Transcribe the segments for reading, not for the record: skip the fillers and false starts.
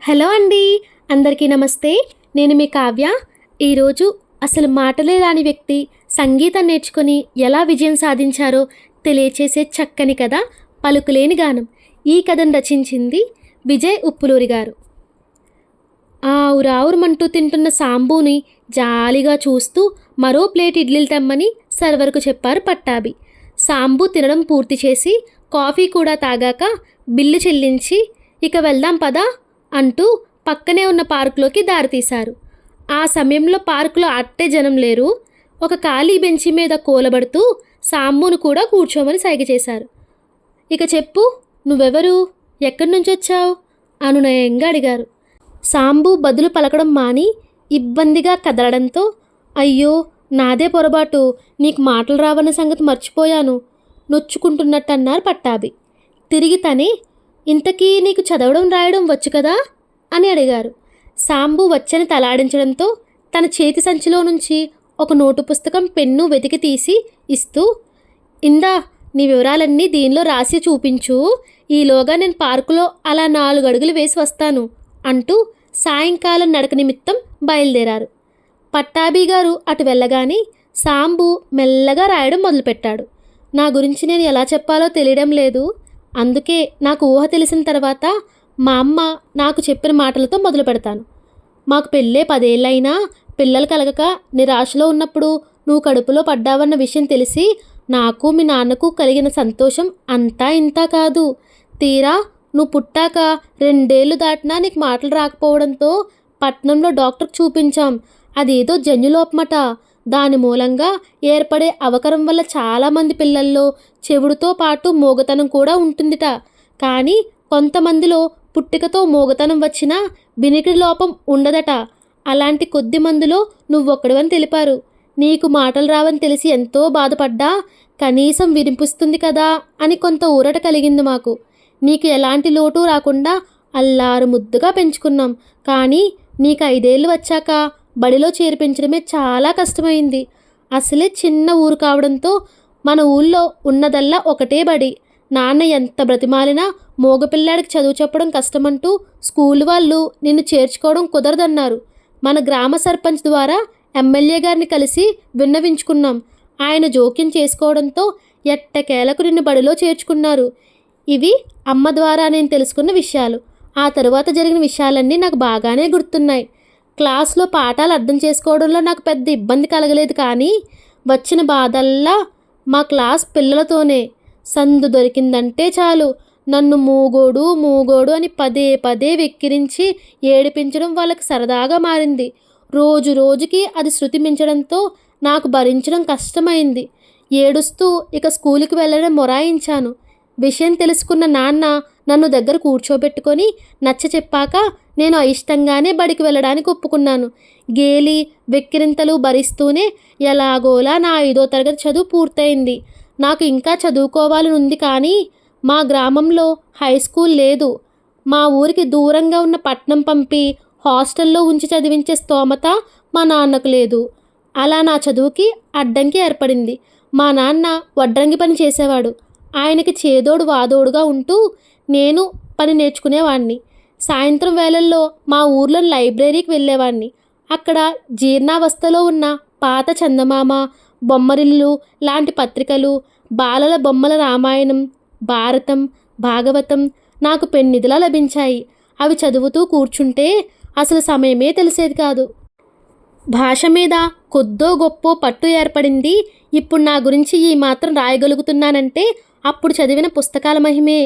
Hello అండి. అందరికీ నమస్తే. నేను మీ కావ్య. ఈరోజు అసలు మాటలే రాని వ్యక్తి సంగీతం నేర్చుకొని ఎలా విజయం సాధించారో తెలియచేసే చక్కని కథ 'పలుకులేని గానం'. ఈ కథను రచించింది విజయ్ ఉప్పులూరి గారు. ఆవురావురమంటూ తింటున్న సాంబుని జాలిగా చూస్తూ మరో ప్లేట్ ఇడ్లీలు తెమ్మని సర్వర్కు చెప్పారు పట్టాభి. సాంబు తినడం పూర్తి చేసి కాఫీ కూడా తాగాక బిల్లు చెల్లించి ఇక వెళ్దాం పదా అంటూ పక్కనే ఉన్న పార్కులోకి దారితీశారు. ఆ సమయంలో పార్కులో అట్టే జనం లేరు. ఒక ఖాళీ బెంచి మీద కూలబడుతూ సాంబును కూడా కూర్చోమని సైగ చేశారు. ఇక చెప్పు, నువ్వెవరు, ఎక్కడి నుంచి వచ్చావు అనునయంగా అడిగారు. సాంబు బదులు పలకడం మాని ఇబ్బందిగా కదలడంతో, అయ్యో నాదే పొరపాటు, నీకు మాటలు రావన్న సంగతి మర్చిపోయాను నొచ్చుకుంటున్నట్టు అన్నారు పట్టాభి. తిరిగి తనే, ఇంతకీ నీకు చదవడం రాయడం వచ్చు కదా అని అడిగారు. సాంబు వచ్చని తలాడించడంతో తన చేతి సంచిలో నుంచి ఒక నోటు పుస్తకం పెన్ను వెతికి తీసి ఇస్తూ, ఇందా నీ వివరాలన్నీ దీనిలో రాసి చూపించు, ఈలోగా నేను పార్కులో అలా 4 అడుగులు వేసి వస్తాను అంటూ సాయంకాలం నడక నిమిత్తం బయలుదేరారు. పట్టాభి గారు అటు వెళ్ళగానే సాంబు మెల్లగా రాయడం మొదలుపెట్టాడు. నా గురించి నేను ఎలా చెప్పాలో తెలియడం లేదు, అందుకే నాకు ఊహ తెలిసిన తర్వాత మా అమ్మ నాకు చెప్పిన మాటలతో మొదలు పెడతాను. మాకు పెళ్ళే 10 ఏళ్ళైనా పిల్లలు కలగక నిరాశలో ఉన్నప్పుడు నువ్వు కడుపులో పడ్డావన్న విషయం తెలిసి నాకు మీ నాన్నకు కలిగిన సంతోషం అంతా ఇంతా కాదు. తీరా నువ్వు పుట్టాక 2 ఏళ్ళు దాటినా నీకు మాటలు రాకపోవడంతో పట్నంలో డాక్టర్కి చూపించాం. అదేదో జన్యులోపమట. దాని మూలంగా ఏర్పడే అవకరం వల్ల చాలామంది పిల్లల్లో చెవుడుతో పాటు మోగతనం కూడా ఉంటుందిట. కానీ కొంతమందిలో పుట్టుకతో మోగతనం వచ్చినా వినికిడి లోపం ఉండదట. అలాంటి కొద్ది మందిలో నువ్వొక్కడివని తెలిపారు. నీకు మాటలు రావని తెలిసి ఎంతో బాధపడ్డా కనీసం వినిపిస్తుంది కదా అని కొంత ఊరట కలిగింది మాకు. నీకు ఎలాంటి లోటు రాకుండా అల్లారు ముద్దుగా పెంచుకున్నాం. కానీ నీకు 5 ఏళ్ళు వచ్చాక బడిలో చేర్పించడమే చాలా కష్టమైంది. అసలే చిన్న ఊరు కావడంతో మన ఊళ్ళో ఉన్నదల్లా ఒకటే బడి. నాన్న ఎంత బ్రతిమాలినా మోగపిల్లాడికి చదువు చెప్పడం కష్టమంటూ స్కూల్ వాళ్ళు నిన్ను చేర్చుకోవడం కుదరదన్నారు. మన గ్రామ సర్పంచ్ ద్వారా ఎమ్మెల్యే గారిని కలిసి విన్నవించుకున్నాం. ఆయన జోక్యం చేసుకోవడంతో ఎట్టకేలకు నిన్ను బడిలో చేర్చుకున్నారు. ఇవి అమ్మ ద్వారా నేను తెలుసుకున్న విషయాలు. ఆ తరువాత జరిగిన విషయాలన్నీ నాకు బాగానే గుర్తున్నాయి. క్లాస్లో పాఠాలు అర్థం చేసుకోవడంలో నాకు పెద్ద ఇబ్బంది కలగలేదు. కానీ వచ్చిన బాధల్లా మా క్లాస్ పిల్లలతోనే. సందు దొరికిందంటే చాలు నన్ను మూగోడు మూగోడు అని పదే పదే వెక్కిరించి ఏడిపించడం వాళ్ళకి సరదాగా మారింది. రోజు రోజుకి అది శృతి మించడంతో నాకు భరించడం కష్టమైంది. ఏడుస్తూ ఇక స్కూల్కి వెళ్ళడం మొరాయించాను. విషయం తెలుసుకున్న నాన్న నన్ను దగ్గర కూర్చోబెట్టుకొని నచ్చ చెప్పాక నేను అయిష్టంగానే బడికి వెళ్ళడానికి ఒప్పుకున్నాను. గేలి వెక్కిరింతలు భరిస్తూనే ఎలాగోలా నా 5వ తరగతి చదువు పూర్తయింది. నాకు ఇంకా చదువుకోవాలని ఉంది. కానీ మా గ్రామంలో హై స్కూల్ లేదు. మా ఊరికి దూరంగా ఉన్న పట్నం పంపి హాస్టల్లో ఉంచి చదివించే స్తోమత మా నాన్నకు లేదు. అలా నా చదువుకి అడ్డంకి ఏర్పడింది. మా నాన్న వడ్రంగి పని చేసేవాడు. ఆయనకి చేదోడు వాదోడుగా ఉంటూ నేను పని నేర్చుకునేవాడిని. సాయంత్రం వేళల్లో మా ఊర్లోని లైబ్రరీకి వెళ్ళేవాడిని. అక్కడ జీర్ణావస్థలో ఉన్న పాత చందమామ, బొమ్మరిల్లు లాంటి పత్రికలు, బాలల బొమ్మల రామాయణం, భారతం, భాగవతం నాకు పెన్నిధిలా లభించాయి. అవి చదువుతూ కూర్చుంటే అసలు సమయమే తెలిసేది కాదు. భాష మీద కొద్దో గొప్పో పట్టు ఏర్పడింది. ఇప్పుడు నా గురించి ఈ మాత్రం రాయగలుగుతున్నానంటే అప్పుడు చదివిన పుస్తకాల మహిమే.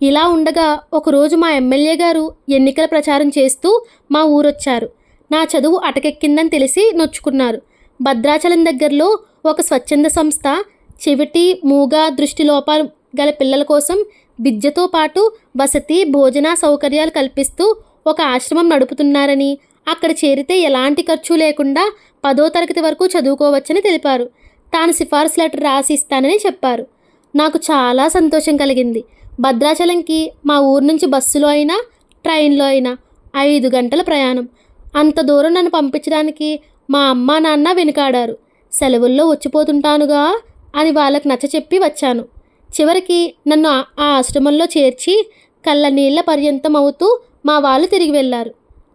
ఇలా ఉండగా ఒకరోజు మా ఎమ్మెల్యే గారు ఎన్నికల ప్రచారం చేస్తూ మా ఊరొచ్చారు. నా చదువు అటకెక్కిందని తెలిసి నొచ్చుకున్నారు. భద్రాచలం దగ్గరలో ఒక స్వచ్ఛంద సంస్థ చెవిటి, మూగ, దృష్టి లోపాలు గల పిల్లల కోసం విద్యతో పాటు వసతి, భోజన సౌకర్యాలు కల్పిస్తూ ఒక ఆశ్రమం నడుపుతున్నారని, అక్కడ చేరితే ఎలాంటి ఖర్చు లేకుండా 10వ తరగతి వరకు చదువుకోవచ్చని తెలిపారు. తాను సిఫార్సు లెటర్ రాసి ఇస్తానని చెప్పారు. నాకు చాలా సంతోషం కలిగింది. భద్రాచలంకి మా ఊరు నుంచి బస్సులో అయినా ట్రైన్లో అయినా 5 గంటల ప్రయాణం. అంత దూరం నన్ను పంపించడానికి మా అమ్మ నాన్న వెనుకాడారు. సెలవుల్లో వచ్చిపోతుంటానుగా అని వాళ్ళకి నచ్చచెప్పి వచ్చాను. చివరికి నన్ను ఆ ఆశ్రమంలో చేర్చి కళ్ళ నీళ్ల పర్యంతం అవుతూ మా వాళ్ళు తిరిగి వెళ్ళారు.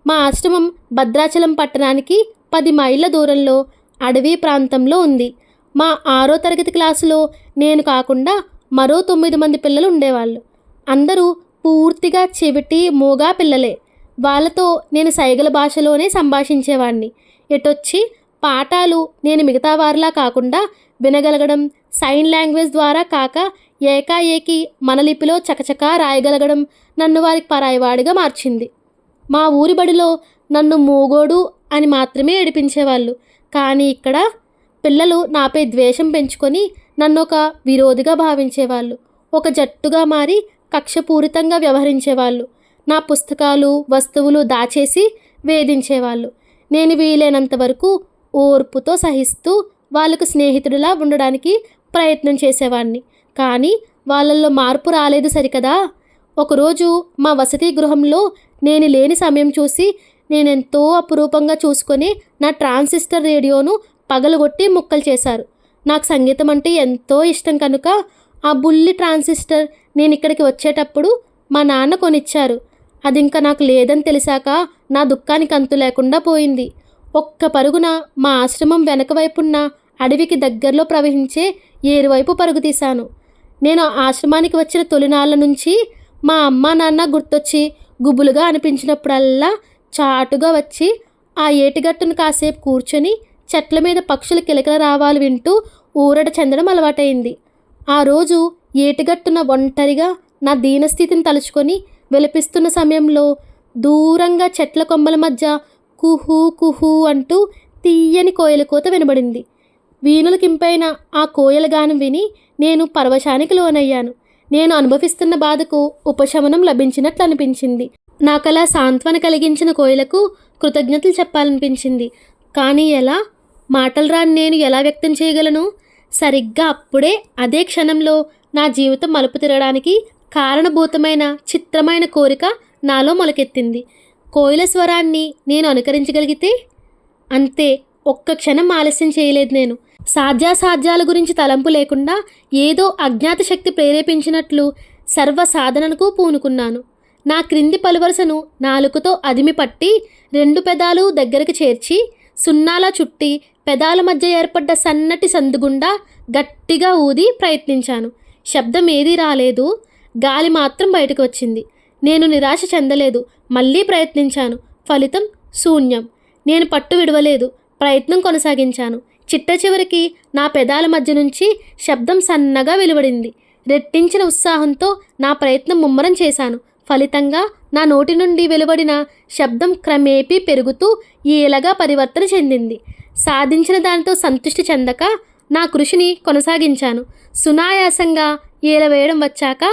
మా ఆశ్రమం భద్రాచలం పట్టణానికి 10 మైళ్ళ దూరంలో అడవి ప్రాంతంలో ఉంది. మా 6వ తరగతి క్లాసులో నేను కాకుండా మరో 9 మంది పిల్లలు ఉండేవాళ్ళు. అందరూ పూర్తిగా చెవిటి మూగా పిల్లలే. వాళ్ళతో నేను సైగల భాషలోనే సంభాషించేవాడిని. ఎటొచ్చి పాఠాలు నేను మిగతా వారిలా కాకుండా వినగలగడం, సైన్ లాంగ్వేజ్ ద్వారా కాక ఏకాఏకి మన లిపిలో చకచకా రాయగలగడం నన్ను వారికి పరాయివాడిగా మార్చింది. మా ఊరి బడిలో నన్ను మూగోడు అని మాత్రమే ఏడిపించేవాళ్ళు. కానీ ఇక్కడ పిల్లలు నాపై ద్వేషం పెంచుకొని నన్ను ఒక విరోధిగా భావించేవాళ్ళు. ఒక జట్టుగా మారి కక్షపూరితంగా వ్యవహరించేవాళ్ళు. నా పుస్తకాలు, వస్తువులు దాచేసి వేధించేవాళ్ళు. నేను వీలైనంత వరకు ఓర్పుతో సహిస్తూ వాళ్ళకు స్నేహితుడిలా ఉండడానికి ప్రయత్నం చేసేవాడిని. కానీ వాళ్ళల్లో మార్పు రాలేదు సరికదా. ఒకరోజు మా వసతి గృహంలో నేను లేని సమయం చూసి నేనెంతో అపురూపంగా చూసుకొని నా ట్రాన్సిస్టర్ రేడియోను పగలగొట్టి ముక్కలు చేశారు. నాకు సంగీతం అంటే ఎంతో ఇష్టం కనుక ఆ బుల్లి ట్రాన్సిస్టర్ నేను ఇక్కడికి వచ్చేటప్పుడు మా నాన్న కొనిచ్చారు. అది ఇంకా నాకు లేదని తెలిసాక నా దుఃఖానికి అంతు లేకుండా పోయింది. ఒక్క పరుగున మా ఆశ్రమం వెనక వైపున్న అడవికి దగ్గరలో ప్రవహించే ఏరువైపు పరుగు తీశాను. నేను ఆశ్రమానికి వచ్చిన తొలినాళ్ళ నుంచి మా అమ్మ నాన్న గుర్తొచ్చి గుబులుగా అనిపించినప్పుడల్లా చాటుగా వచ్చి ఆ ఏటిగట్టును కాసేపు కూర్చొని చెట్ల మీద పక్షుల కిలకిల రావాలు వింటూ ఊరట చెందడం అలవాటైంది. ఆ రోజు ఏటిగట్టున ఒంటరిగా నా దీనస్థితిని తలుచుకొని విలపిస్తున్న సమయంలో దూరంగా చెట్ల కొమ్మల మధ్య కుహూ కుహూ అంటూ తీయని కోయల కూత వినబడింది. వీణులకింపైన ఆ కోయల గానం విని నేను పరవశానికి లోనయ్యాను. నేను అనుభవిస్తున్న బాధకు ఉపశమనం లభించినట్లు అనిపించింది. నాకలా సాంత్వన కలిగించిన కోయలకు కృతజ్ఞతలు చెప్పాలనిపించింది. కానీ ఎలా? మాటలు రాని నేను ఎలా వ్యక్తం చేయగలను? సరిగ్గా అప్పుడే అదే క్షణంలో నా జీవితం మలుపు తిరగడానికి కారణభూతమైన చిత్రమైన కోరిక నాలో మొలకెత్తింది. కోయిల స్వరాన్ని నేను అనుకరించగలిగితే అంతే. ఒక్క క్షణం ఆలస్యం చేయలేదు నేను. సాధ్యాసాధ్యాల గురించి తలంపు లేకుండా ఏదో అజ్ఞాత శక్తి ప్రేరేపించినట్లు సర్వ సాధనకు పూనుకున్నాను. నా క్రింది పలువరుసను నాలుకతో అదిమి పట్టి 2 పెదాలు దగ్గరకు చేర్చి సున్నాలా చుట్టి పెదాల మధ్య ఏర్పడ్డ సన్నటి సందుగుండా గట్టిగా ఊది ప్రయత్నించాను. శబ్దం ఏదీ రాలేదు. గాలి మాత్రం బయటకు వచ్చింది. నేను నిరాశ చెందలేదు. మళ్ళీ ప్రయత్నించాను. ఫలితం శూన్యం. నేను పట్టు విడవలేదు. ప్రయత్నం కొనసాగించాను. చిట్ట చివరికి నా పెదాల మధ్య నుంచి శబ్దం సన్నగా వెలువడింది. రెట్టించిన ఉత్సాహంతో నా ప్రయత్నం ముమ్మరం చేశాను. ఫలితంగా నా నోటి నుండి వెలువడిన శబ్దం క్రమేపీ పెరుగుతూ ఈలగా పరివర్తన చెందింది. సాధించిన దానితో సంతృష్టి చెందక నా కృషిని కొనసాగించాను. సునాయాసంగా ఈలవేయడం వచ్చాక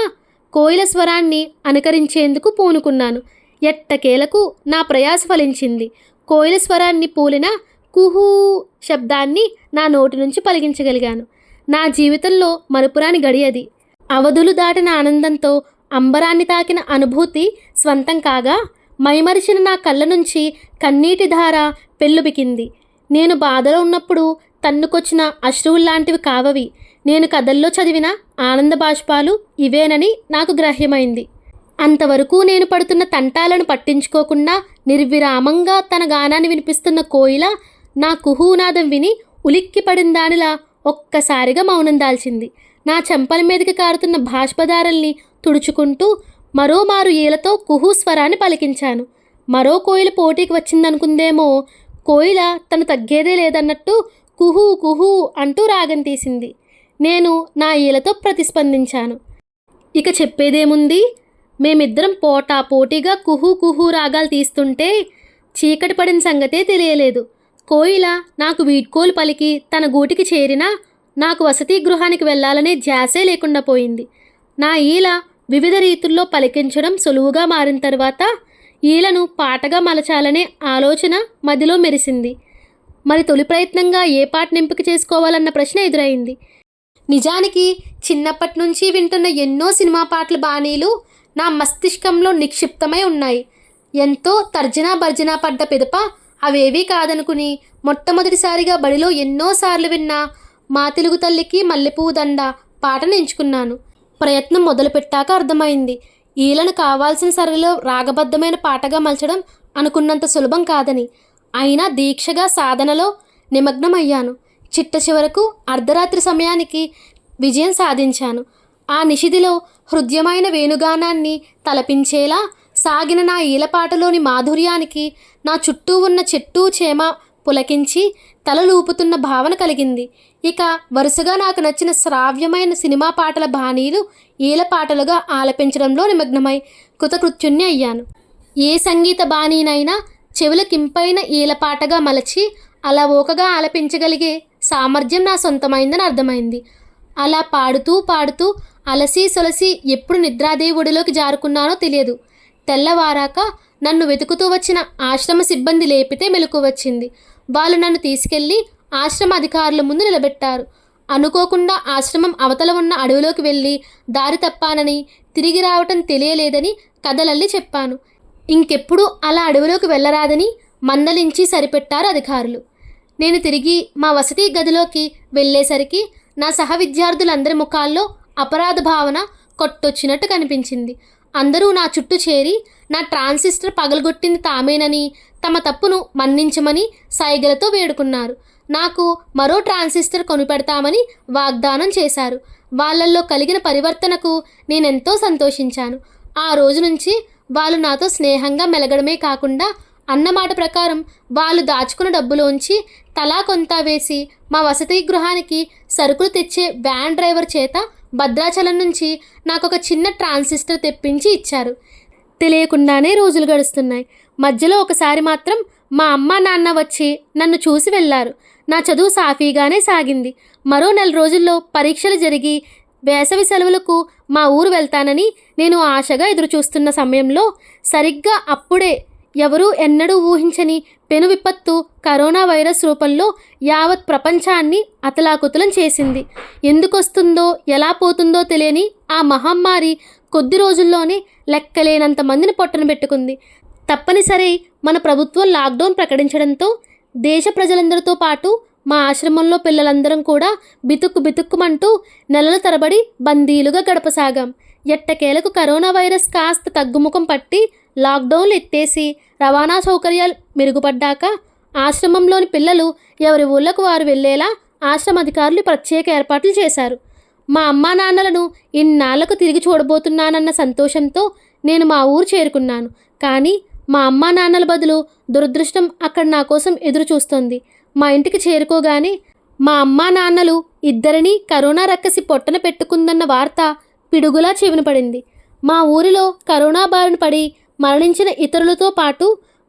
కోయిల స్వరాన్ని అనుకరించేందుకు పూనుకున్నాను. ఎట్టకేలకు నా ప్రయాస ఫలించింది. కోయిల స్వరాన్ని పూలిన కుహూ శబ్దాన్ని నా నోటి నుంచి పలికించగలిగాను. నా జీవితంలో మరుపురాని గడియది. అవధులు దాటిన ఆనందంతో అంబరాన్ని తాకిన అనుభూతి స్వంతం కాగా మైమరిచిన నా కళ్ళ నుంచి కన్నీటి ధార పెళ్ళుబికింది. నేను బాధలో ఉన్నప్పుడు తన్నుకొచ్చిన అశ్రువుల్లాంటివి కావవి. నేను కథల్లో చదివిన ఆనంద బాష్పాలు ఇవేనని నాకు గ్రాహ్యమైంది. అంతవరకు నేను పడుతున్న తంటాలను పట్టించుకోకుండా నిర్విరామంగా తన గానాన్ని వినిపిస్తున్న కోయిల నా కుహూనాదం విని ఉలిక్కిపడిన దానిలా ఒక్కసారిగా మౌనం దాల్చింది. నా చెంపల మీదకి కారుతున్న బాష్పధారల్ని తుడుచుకుంటూ మరోమారు ఈలతో కుహూ స్వరాన్ని పలికించాను. మరో కోయిల పోటీకి వచ్చిందనుకుందేమో. కోయిల తను తగ్గేదే లేదన్నట్టు కుహూ కుహూ అంటూ రాగం తీసింది. నేను నా ఈలతో ప్రతిస్పందించాను. ఇక చెప్పేదేముంది? మేమిద్దరం పోటీగా కుహూ కుహూ రాగాలు తీస్తుంటే చీకటి పడిన సంగతే తెలియలేదు. కోయిల నాకు వీడ్కోలు పలికి తన గూటికి చేరినా నాకు వసతి గృహానికి వెళ్ళాలనే ధ్యాసే లేకుండా పోయింది. నా ఈల వివిధ రీతుల్లో పలికించడం సులువుగా మారిన తర్వాత ఈలను పాటగా మలచాలనే ఆలోచన మదిలో మెరిసింది. మరి తొలి ప్రయత్నంగా ఏ పాటను ఎంపిక చేసుకోవాలన్న ప్రశ్న ఎదురైంది. నిజానికి చిన్నప్పటి నుంచి వింటున్న ఎన్నో సినిమా పాటల బాణీలు నా మస్తిష్కంలో నిక్షిప్తమై ఉన్నాయి. ఎంతో తర్జనా భర్జనా పడ్డ పిదప అవేవీ కాదనుకుని మొట్టమొదటిసారిగా బడిలో ఎన్నోసార్లు విన్న మా తెలుగు తల్లికి మల్లెపూ దండ పాటను ఎంచుకున్నాను. ప్రయత్నం మొదలుపెట్టాక అర్థమైంది ఈలను కావాల్సిన సరళిలో రాగబద్ధమైన పాటగా మలచడం అనుకున్నంత సులభం కాదని, అయినా దీక్షగా సాధనలో నిమగ్నమయ్యాను. చిట్ట చివరకు అర్ధరాత్రి సమయానికి విజయం సాధించాను. ఆ నిశిదిలో హృద్యమైన వేణుగానాన్ని తలపించేలా సాగిన నా ఈలపాటలోని మాధుర్యానికి నా చుట్టూ ఉన్న చెట్టు చేమ పులకించి తలలూపుతున్న భావన కలిగింది. ఇక వరుసగా నాకు నచ్చిన శ్రావ్యమైన సినిమా పాటల బాణీలు ఈలపాటలుగా ఆలపించడంలో నిమగ్నమై కృతకృత్యుణ్ణి అయ్యాను. ఏ సంగీత బాణీనైనా చెవులకింపైన ఈలపాటగా మలచి అలా ఓకగా ఆలపించగలిగే సామర్థ్యం నా సొంతమైందని అర్థమైంది. అలా పాడుతూ పాడుతూ అలసి సొలసి ఎప్పుడు నిద్రాదేవుడిలోకి జారుకున్నానో తెలియదు. తెల్లవారాక నన్ను వెతుకుతూ వచ్చిన ఆశ్రమ సిబ్బంది లేపితే మెలకు వచ్చింది. వాళ్ళు నన్ను తీసుకెళ్లి ఆశ్రమ అధికారుల ముందు నిలబెట్టారు. అనుకోకుండా ఆశ్రమం అవతల ఉన్న అడవిలోకి వెళ్ళి దారి తప్పానని, తిరిగి రావటం తెలియలేదని కథలల్లి చెప్పాను. ఇంకెప్పుడు అలా అడవిలోకి వెళ్ళరాదని మందలించి సరిపెట్టారు అధికారులు. నేను తిరిగి మా వసతి గదిలోకి వెళ్ళేసరికి నా సహ విద్యార్థులందరి ముఖాల్లో అపరాధ భావన కొట్టొచ్చినట్టు కనిపించింది. అందరూ నా చుట్టూ చేరి నా ట్రాన్సిస్టర్ పగలగొట్టింది తామేనని, తమ తప్పును మన్నించమని సైగలతో వేడుకున్నారు. నాకు మరో ట్రాన్సిస్టర్ కొనిపెడతామని వాగ్దానం చేశారు. వాళ్ళల్లో కలిగిన పరివర్తనకు నేనెంతో సంతోషించాను. ఆ రోజు నుంచి వాళ్ళు నాతో స్నేహంగా మెలగడమే కాకుండా అన్నమాట ప్రకారం వాళ్ళు దాచుకున్న డబ్బులోంచి తలా కొంత వేసి మా వసతి గృహానికి సరుకులు తెచ్చే వ్యాన్ డ్రైవర్ చేత భద్రాచలం నుంచి నాకొక చిన్న ట్రాన్సిస్టర్ తెప్పించి ఇచ్చారు. తెలియకుండానే రోజులు గడుస్తున్నాయి. మధ్యలో ఒకసారి మాత్రం మా అమ్మ నాన్న వచ్చి నన్ను చూసి వెళ్ళారు. నా చదువు సాఫీగానే సాగింది. మరో 4 రోజుల్లో పరీక్షలు జరిగి వేసవి సెలవులకు మా ఊరు వెళ్తానని నేను ఆశగా ఎదురుచూస్తున్న సమయంలో సరిగ్గా అప్పుడే ఎవరూ ఎన్నడూ ఊహించని పెను విపత్తు కరోనా వైరస్ రూపంలో యావత్ ప్రపంచాన్ని అతలాకుతలం చేసింది. ఎందుకొస్తుందో ఎలా పోతుందో తెలియని ఆ మహమ్మారి కొద్ది రోజుల్లోనే లెక్కలేనంత మందిని పొట్టన పెట్టుకుంది. తప్పనిసరి మన ప్రభుత్వం లాక్డౌన్ ప్రకటించడంతో దేశ ప్రజలందరితో పాటు మా ఆశ్రమంలో పిల్లలందరం కూడా బితుక్కుమంటూ నెలల తరబడి బందీలుగా గడపసాగాం. ఎట్టకేలకు కరోనా వైరస్ కాస్త తగ్గుముఖం పట్టి లాక్డౌన్లు ఎత్తేసి రవాణా సౌకర్యాలు మెరుగుపడ్డాక ఆశ్రమంలోని పిల్లలు ఎవరి ఊళ్ళకు వారు వెళ్ళేలా ఆశ్రమ అధికారులు ప్రత్యేక ఏర్పాట్లు చేశారు. మా అమ్మా నాన్నలను ఇన్నాళ్లకు తిరిగి చూడబోతున్నానన్న సంతోషంతో నేను మా ఊరు చేరుకున్నాను. కానీ మా అమ్మా నాన్నల బదులు దురదృష్టం అక్కడ నా కోసం ఎదురు చూస్తోంది. మా ఇంటికి చేరుకోగానే మా అమ్మా నాన్నలు ఇద్దరినీ కరోనా రక్కసి పొట్టన పెట్టుకుందన్న వార్త పిడుగులా చెవిన పడింది. మా ఊరిలో కరోనా బారిన పడి మరణించిన ఇతరులతో పాటు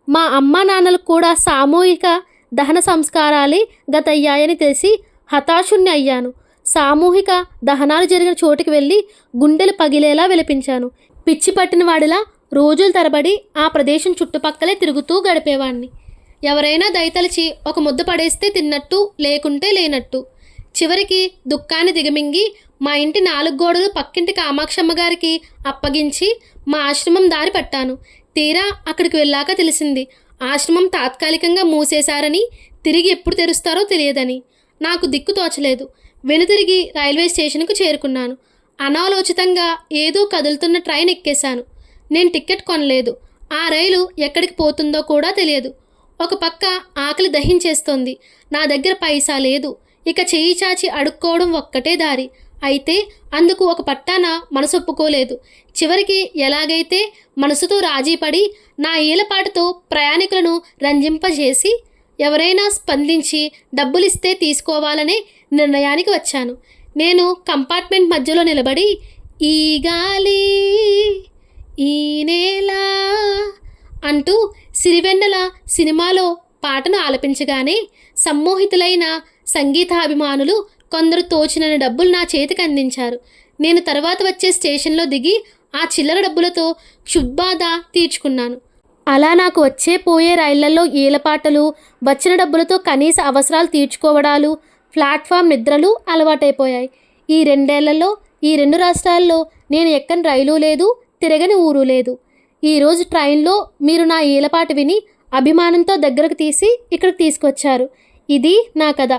మా అమ్మా నాన్నలకు కూడా సామూహిక దహన సంస్కారాలే గతయ్యాయని తెలిసి హతాశుణ్ణి అయ్యాను. సామూహిక దహనాలు జరిగిన చోటుకి వెళ్ళి గుండెలు పగిలేలా విలపించాను. పిచ్చి పట్టిన వాడిలా రోజుల తరబడి ఆ ప్రదేశం చుట్టుపక్కలే తిరుగుతూ గడిపేవాణ్ణి. ఎవరైనా దయతలిచి ఒక ముద్ద పడేస్తే తిన్నట్టు, లేకుంటే లేనట్టు. చివరికి దుఃఖాన్ని దిగమింగి మా ఇంటి 4 గోడలు పక్కింటి కామాక్షమ్మ గారికి అప్పగించి మా ఆశ్రమం దారి పట్టాను. తీరా అక్కడికి వెళ్ళాక తెలిసింది ఆశ్రమం తాత్కాలికంగా మూసేశారని, తిరిగి ఎప్పుడు తెరుస్తారో తెలియదని. నాకు దిక్కు తోచలేదు. వెనుతిరిగి రైల్వే స్టేషన్కు చేరుకున్నాను. అనాలోచితంగా ఏదో కదులుతున్న ట్రైన్ ఎక్కేశాను. నేను టికెట్ కొనలేదు. ఆ రైలు ఎక్కడికి పోతుందో కూడా తెలియదు. ఒక పక్క ఆకలి దహించేస్తోంది. నా దగ్గర పైసా లేదు. ఇక చెయ్యి చాచి అడుక్కోవడం ఒక్కటే దారి. అయితే అందుకు ఒక పట్టాన మనసొప్పుకోలేదు. చివరికి ఎలాగైతే మనసుతో రాజీపడి నా ఈలపాటుతో ప్రయాణికులను రంజింపజేసి ఎవరైనా స్పందించి డబ్బులిస్తే తీసుకోవాలనే నిర్ణయానికి వచ్చాను. నేను కంపార్ట్మెంట్ మధ్యలో నిలబడి ఈ గాలి ఈ నేల అంటూ సిరివెన్నెల సినిమాలో పాటను ఆలపించగానే సమ్మోహితులైన సంగీతాభిమానులు కొందరు తోచినన్ని డబ్బులు నా చేతికి అందించారు. నేను తర్వాత వచ్చే స్టేషన్లో దిగి ఆ చిల్లర డబ్బులతో క్షుబ్బాధ తీర్చుకున్నాను. అలా నాకు వచ్చే పోయే రైళ్లలో ఈలపాటలు, వచ్చిన డబ్బులతో కనీస అవసరాలు తీర్చుకోవడాలు, ప్లాట్ఫామ్ నిద్రలు అలవాటైపోయాయి. ఈ 2 ఏళ్లలో ఈ 2 రాష్ట్రాల్లో నేను ఎక్కని రైలు లేదు, తిరగని ఊరు లేదు. ఈరోజు ట్రైన్లో మీరు నా ఈలపాట విని అభిమానంతో దగ్గరకు తీసి ఇక్కడికి తీసుకొచ్చారు. ఇది నా కథ.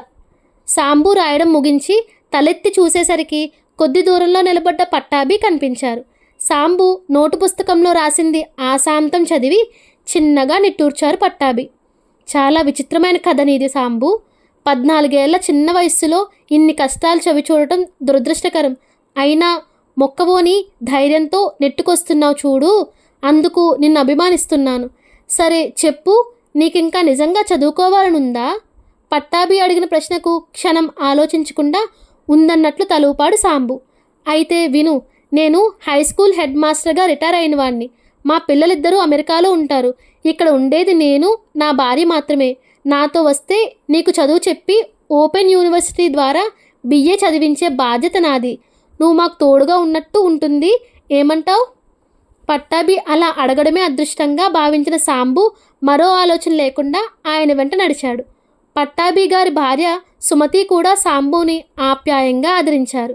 సాంబు రాయడం ముగించి తలెత్తి చూసేసరికి కొద్ది దూరంలో నిలబడ్డ పట్టాభి కనిపించారు. సాంబు నోటు పుస్తకంలో రాసింది ఆశాంతం చదివి చిన్నగా నిట్టూర్చారు పట్టాభి. చాలా విచిత్రమైన కథ నీది సాంబు. 14 ఏళ్ల చిన్న వయస్సులో ఇన్ని కష్టాలు చవి చూడటం దురదృష్టకరం. అయినా మొక్కవోని ధైర్యంతో నెట్టుకొస్తున్నావు చూడు, అందుకు నిన్ను అభిమానిస్తున్నాను. సరే చెప్పు, నీకింకా నిజంగా చదువుకోవాలనుందా? పట్టాభి అడిగిన ప్రశ్నకు క్షణం ఆలోచించకుండా ఉందన్నట్లు తలూపాడు సాంబు. అయితే విను, నేను హై స్కూల్ హెడ్ మాస్టర్గా రిటైర్ అయిన వాడిని. మా పిల్లలిద్దరూ అమెరికాలో ఉంటారు. ఇక్కడ ఉండేది నేను, నా భార్య మాత్రమే. నాతో వస్తే నీకు చదువు చెప్పి ఓపెన్ యూనివర్సిటీ ద్వారా బిఏ చదివించే బాధ్యత నాది. నువ్వు మాకు తోడుగా ఉన్నట్టు ఉంటుంది. ఏమంటావు? పట్టాభి అలా అడగడమే అదృష్టంగా భావించిన సాంబు మరో ఆలోచన లేకుండా ఆయన వెంట నడిచాడు. పట్టాభి గారి భార్య సుమతి కూడా సాంబుని ఆప్యాయంగా ఆదరించారు.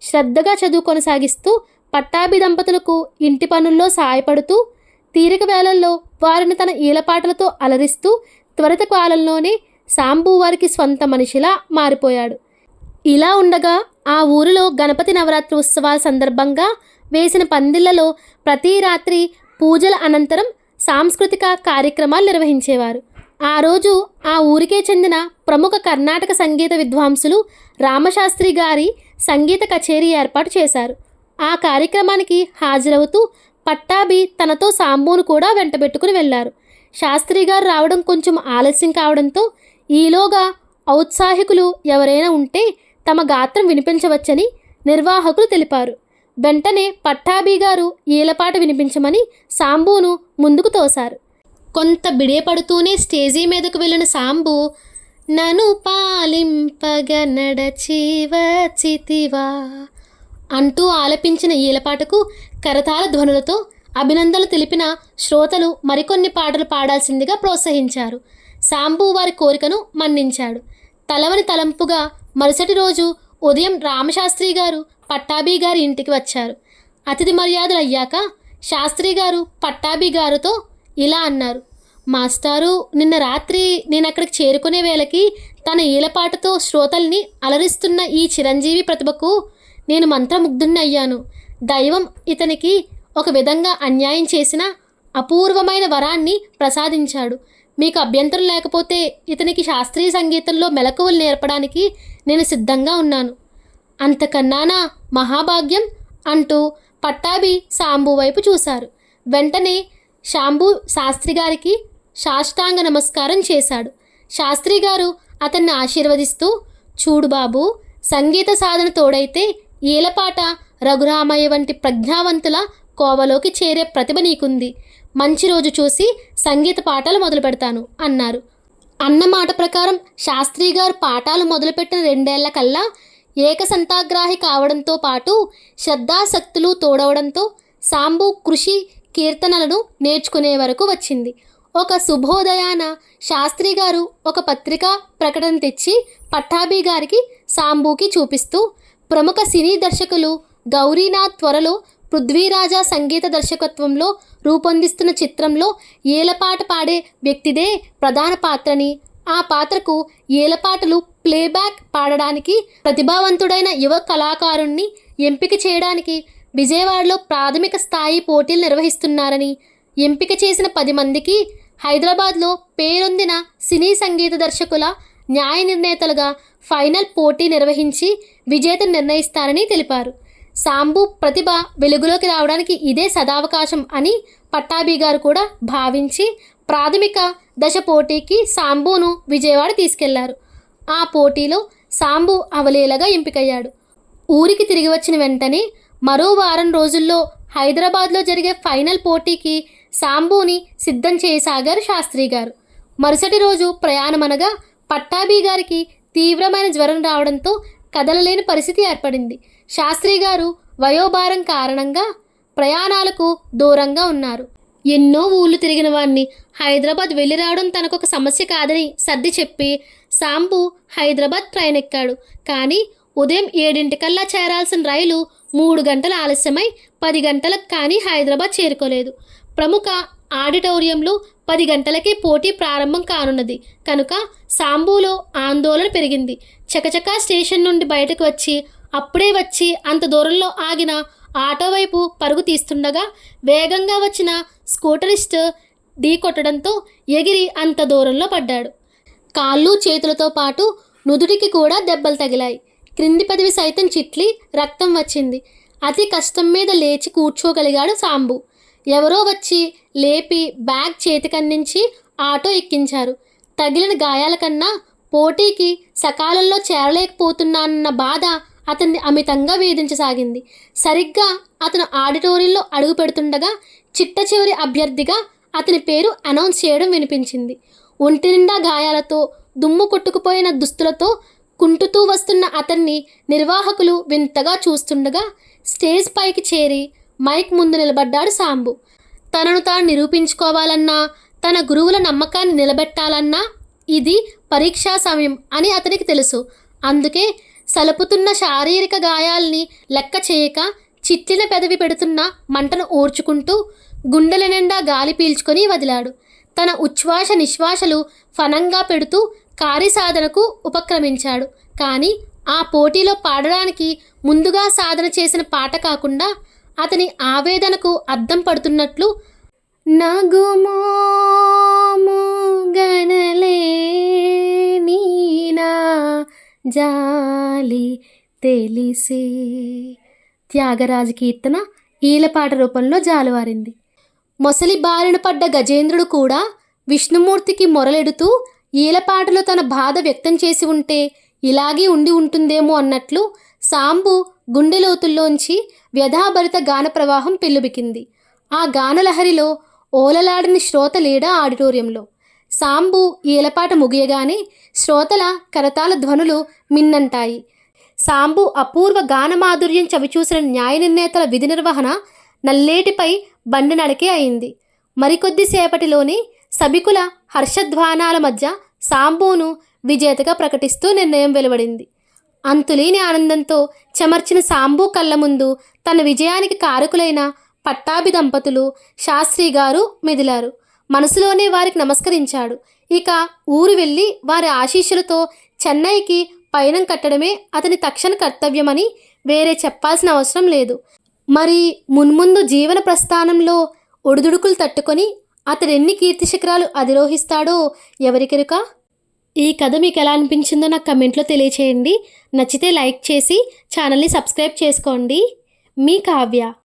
శ్రద్ధగా చదువు కొనసాగిస్తూ పట్టాభి దంపతులకు ఇంటి పనుల్లో సాయపడుతూ తీరిక వేళల్లో వారిని తన ఈలపాటలతో అలరిస్తూ త్వరిత కాలంలోనే సాంబు వారికి స్వంత మనిషిలా మారిపోయాడు. ఇలా ఉండగా ఆ ఊరిలో గణపతి నవరాత్రి ఉత్సవాల సందర్భంగా వేసిన పందిళ్లలో ప్రతి రాత్రి పూజల అనంతరం సాంస్కృతిక కార్యక్రమాలు నిర్వహించేవారు. ఆ రోజు ఆ ఊరికే చెందిన ప్రముఖ కర్ణాటక సంగీత విద్వాంసులు రామశాస్త్రి గారి సంగీత కచేరీ ఏర్పాటు చేశారు. ఆ కార్యక్రమానికి హాజరవుతూ పట్టాభి తనతో సాంబును కూడా వెంటబెట్టుకుని వెళ్లారు. శాస్త్రి గారు రావడం కొంచెం ఆలస్యం కావడంతో ఈలోగా ఔత్సాహికులు ఎవరైనా ఉంటే తమ గాత్రం వినిపించవచ్చని నిర్వాహకులు తెలిపారు. వెంటనే పట్టాభి గారు ఈలపాట వినిపించమని సాంబును ముందుకు తోశారు. కొంత బిడేపడుతూనే స్టేజీ మీదకు వెళ్ళిన సాంబు, నను పాలింపగ నడచివచితివా అంటూ ఆలపించిన ఈలపాటకు కరతాళ ధ్వనులతో అభినందనలు తెలిపిన శ్రోతలు మరికొన్ని పాటలు పాడాల్సిందిగా ప్రోత్సహించారు. సాంబు వారి కోరికను మన్నించాడు. తలవని తలంపుగా మరుసటి రోజు ఉదయం రామశాస్త్రి గారు పట్టాభి గారి ఇంటికి వచ్చారు. అతిథి మర్యాదలు అయ్యాక శాస్త్రి గారు పట్టాభి గారితో ఇలా అన్నారు. మాస్టారు, నిన్న రాత్రి నేను అక్కడికి చేరుకునే వేళకి తన ఈలపాటతో శ్రోతల్ని అలరిస్తున్న ఈ చిరంజీవి ప్రతిభకు నేను మంత్రముగ్ధుణ్ణి అయ్యాను. దైవం ఇతనికి ఒక విధంగా అన్యాయం చేసిన అపూర్వమైన వరాన్ని ప్రసాదించాడు. మీకు అభ్యంతరం లేకపోతే ఇతనికి శాస్త్రీయ సంగీతంలో మెలకువలు నేర్పడానికి నేను సిద్ధంగా ఉన్నాను. అంతకన్నానా మహాభాగ్యం అంటూ పట్టాభి సాంబు వైపు చూశారు. వెంటనే శాంబు శాస్త్రి గారికి సాష్టాంగ నమస్కారం చేశాడు. శాస్త్రి గారు అతన్ని ఆశీర్వదిస్తూ, చూడు బాబు, సంగీత సాధన తోడైతే ఈలపాట రఘురామయ్య వంటి ప్రజ్ఞావంతుల కోవలోకి చేరే ప్రతిభ నీకుంది. మంచి రోజు చూసి సంగీత పాఠాలు మొదలు పెడతాను అన్నారు. అన్న మాట ప్రకారం శాస్త్రి గారు పాఠాలు మొదలుపెట్టిన 2 ఏళ్ల కల్లా ఏకసంతాగ్రాహి కావడంతో పాటు శ్రద్ధాశక్తులు తోడవడంతో సాంబు కృషి కీర్తనలను నేర్చుకునే వరకు వచ్చింది. ఒక శుభోదయాన శాస్త్రి గారు ఒక పత్రికా ప్రకటన తెచ్చి పట్టాభి గారికి సాంబుకి చూపిస్తూ, ప్రముఖ సినీ దర్శకులు గౌరీనాథ్ త్వరలో పృథ్వీరాజా సంగీత దర్శకత్వంలో రూపొందిస్తున్న చిత్రంలో ఏలపాట పాడే వ్యక్తిదే ప్రధాన పాత్రని, ఆ పాత్రకు ఏలపాటలు ప్లేబ్యాక్ పాడడానికి ప్రతిభావంతుడైన యువ కళాకారుణ్ణి ఎంపిక చేయడానికి విజయవాడలో ప్రాథమిక స్థాయి పోటీలు నిర్వహిస్తున్నారని, ఎంపిక చేసిన 10 మందికి హైదరాబాద్లో పేరొందిన సినీ సంగీత దర్శకుల న్యాయ నిర్ణేతలుగా ఫైనల్ పోటీ నిర్వహించి విజేతను నిర్ణయిస్తారని తెలిపారు. సాంబు ప్రతిభ వెలుగులోకి రావడానికి ఇదే సదావకాశం అని పట్టాభి గారు కూడా భావించి ప్రాథమిక దశ పోటీకి సాంబును విజయవాడ తీసుకెళ్లారు. ఆ పోటీలో సాంబు అవలీలగా ఎంపికయ్యాడు. ఊరికి తిరిగి వచ్చిన వెంటనే మరో వారం రోజుల్లో హైదరాబాద్లో జరిగే ఫైనల్ పోటీకి సాంబుని సిద్ధం చేయసాగారు శాస్త్రి గారు. మరుసటి రోజు ప్రయాణమనగా పట్టాభి గారికి తీవ్రమైన జ్వరం రావడంతో కదలలేని పరిస్థితి ఏర్పడింది. శాస్త్రి గారు వయోభారం కారణంగా ప్రయాణాలకు దూరంగా ఉన్నారు. ఎన్నో ఊళ్ళు తిరిగిన వాడిని హైదరాబాద్ వెళ్ళి రావడం తనకొక సమస్య కాదని సర్ది చెప్పి సాంబు హైదరాబాద్ ట్రైన్ ఎక్కాడు. కానీ ఉదయం 7 చేరాల్సిన రైలు 3 గంటలు ఆలస్యమై 10 గంటలకు కానీ హైదరాబాద్ చేరుకోలేదు. ప్రముఖ ఆడిటోరియంలో 10 గంటలకే పోటీ ప్రారంభం కానున్నది కనుక సాంబులో ఆందోళన పెరిగింది. చకచకా స్టేషన్ నుండి బయటకు వచ్చి అప్పుడే వచ్చి అంత దూరంలో ఆగిన ఆటో వైపు పరుగు తీస్తుండగా వేగంగా వచ్చిన స్కూటరిస్ట్ ఢీ కొట్టడంతో ఎగిరి అంత దూరంలో పడ్డాడు. కాళ్ళు చేతులతో పాటు నుదుటికి కూడా దెబ్బలు తగిలాయి. క్రింది పదివి సైతం చిట్లి రక్తం వచ్చింది. అతి కష్టం మీద లేచి కూర్చోగలిగాడు సాంబు. ఎవరో వచ్చి లేపి బ్యాగ్ చేతికందించి ఆటో ఎక్కించారు. తగిలిన గాయాల కన్నా పోటీకి సకాలంలో చేరలేకపోతున్నానన్న బాధ అతన్ని అమితంగా వేధించసాగింది. సరిగ్గా అతను ఆడిటోరియంలో అడుగు పెడుతుండగా చిట్ట చివరి అభ్యర్థిగా అతని పేరు అనౌన్స్ చేయడం వినిపించింది. ఒంటి నిండా గాయాలతో దుమ్ము కొట్టుకుపోయిన దుస్తులతో కుంటుతూ వస్తున్న అతన్ని నిర్వాహకులు వింతగా చూస్తుండగా స్టేజ్ పైకి చేరి మైక్ ముందు నిలబడ్డాడు సాంబు. తనను తాను నిరూపించుకోవాలన్నా, తన గురువుల నమ్మకాన్ని నిలబెట్టాలన్నా ఇది పరీక్షా సమయం అని అతనికి తెలుసు. అందుకే సలుపుతున్న శారీరక గాయాల్ని లెక్క చేయక చిట్లిన పెదవి పెడుతున్న మంటను ఓర్చుకుంటూ గుండెల నిండా గాలి పీల్చుకొని వదిలాడు. తన ఉచ్ఛ్వాస నిశ్వాసలు ఫనంగా పెడుతూ కార్యసాధనకు ఉపక్రమించాడు. కానీ ఆ పోటీలో పాడడానికి ముందుగా సాధన చేసిన పాట కాకుండా అతని ఆవేదనకు అద్దం పడుతున్నట్లు నగుమోము గనలే నీనా జాలి తెలిసే త్యాగరాజ కీర్తన ఈలపాట రూపంలో జాలువారింది. మొసలి బారిన పడ్డ గజేంద్రుడు కూడా విష్ణుమూర్తికి మొరలెడుతూ ఈలపాటలో తన బాధ వ్యక్తం చేసి ఉంటే ఇలాగే ఉండి ఉంటుందేమో అన్నట్లు సాంబు గుండె లోతుల్లోంచి వ్యధాభరిత గాన ప్రవాహం పెల్లుబికింది. ఆ గానలహరిలో ఓలలాడిన శ్రోత లేడా ఆడిటోరియంలో. సాంబు ఈలపాట ముగియగానే శ్రోతల కరతాళ ధ్వనులు మిన్నంటాయి. సాంబు అపూర్వ గానమాధుర్యం చవిచూసిన న్యాయ నిర్ణేతల విధి నిర్వహణ నల్లేటిపై బండి నడకే అయింది. మరికొద్దిసేపటిలోనే సభికుల హర్షధ్వానాల మధ్య సాంబును విజేతగా ప్రకటిస్తూ నిర్ణయం వెలువడింది. అంతులేని ఆనందంతో చెమర్చిన సాంబు కళ్ళ ముందు తన విజయానికి కారకులైన పట్టాభి దంపతులు శాస్త్రి గారు మెదిలారు. మనసులోనే వారికి నమస్కరించాడు. ఇక ఊరు వెళ్ళి వారి ఆశీస్సులతో చెన్నైకి పయనం కట్టడమే అతని తక్షణ కర్తవ్యమని వేరే చెప్పాల్సిన అవసరం లేదు. మరి మున్ముందు జీవన ప్రస్థానంలో ఒడిదుడుకులు తట్టుకొని అతడు ఎన్ని కీర్తి శిఖరాలు అధిరోహిస్తాడో ఎవరికెరుక. ఈ కథ మీకు ఎలా అనిపించిందో నాకు కమెంట్లో తెలియచేయండి. నచ్చితే లైక్ చేసి ఛానల్ని సబ్స్క్రైబ్ చేసుకోండి. మీ కావ్య.